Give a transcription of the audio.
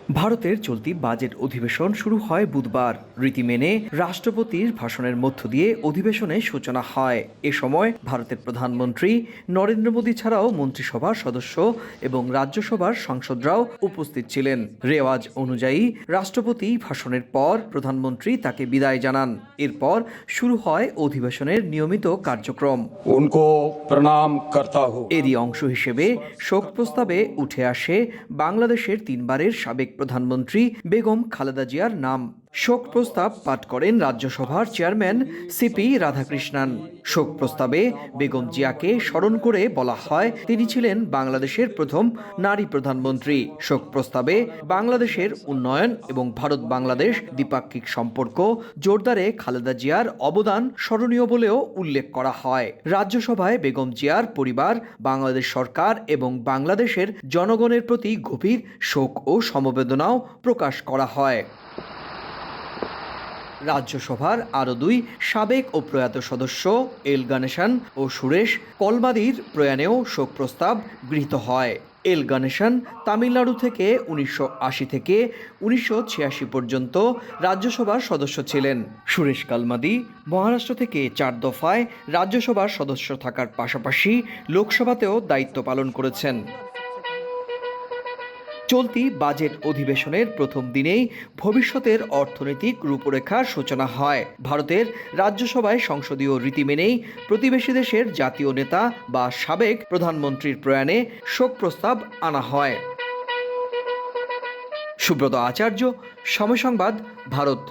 ভারতের চলতি বাজেট অধিবেশন শুরু হয় বুধবার। রীতি মেনে রাষ্ট্রপতির ভাষণের মধ্য দিয়ে অধিবেশনের সূচনা হয়। এ সময় ভারতের প্রধানমন্ত্রী নরেন্দ্র মোদী ছাড়াও মন্ত্রিসভার সদস্য এবং রাজ্যসভার সাংসদরাও উপস্থিত ছিলেন। রেওয়াজ অনুযায়ী রাষ্ট্রপতি ভাষণের পর প্রধানমন্ত্রী তাকে বিদায় জানান। এরপর শুরু হয় অধিবেশনের নিয়মিত কার্যক্রম। उनको प्रणाम करता हूं। এরই অংশ হিসেবে শোক প্রস্তাবে উঠে আসে বাংলাদেশের তিনবারের সাবেক প্রধানমন্ত্রী বেগম খালেদা জিয়ার নাম। শোক প্রস্তাব পাঠ করেন রাজ্যসভার চেয়ারম্যান সিপি রাধাকৃষ্ণন। শোক প্রস্তাবে বেগম জিয়াকে স্মরণ করে বলা হয়, তিনি ছিলেন বাংলাদেশের প্রথম নারী প্রধানমন্ত্রী। শোক প্রস্তাবে বাংলাদেশের উন্নয়ন এবং ভারত বাংলাদেশ দ্বিপাক্ষিক সম্পর্ক জোরদারে খালেদা জিয়ার অবদান স্মরণীয় বলেও উল্লেখ করা হয়। রাজ্যসভায় বেগম জিয়ার পরিবার, বাংলাদেশ সরকার এবং বাংলাদেশের জনগণের প্রতি গভীর শোক ও সমবেদনাও প্রকাশ করা হয়। রাজ্যসভার আরও দুই সাবেক ও প্রয়াত সদস্য এল গণেশন ও সুরেশ কলমাদির প্রয়াণেও শোক প্রস্তাব গৃহীত হয়। এল গণেশন তামিলনাড়ু থেকে 1980 থেকে 1986 পর্যন্ত রাজ্যসভার সদস্য ছিলেন। সুরেশ কালমাদি মহারাষ্ট্র থেকে 4 দফায় রাজ্যসভার সদস্য থাকার পাশাপাশি লোকসভাতেও দায়িত্ব পালন করেছেন। চলতি বাজেট অধিবেশনের প্রথম দিনেই ভবিষ্যতের অর্থনৈতিক রূপরেখার সূচনা হয়। ভারতের রাজ্যসভায় সংসদীয় রীতি মেনেই প্রতিবেশী দেশের জাতীয় নেতা বা সাবেক প্রধানমন্ত্রীর প্রয়াণে শোক প্রস্তাব আনা হয়। সুব্রত আচার্য, সময় সংবাদ, ভারত।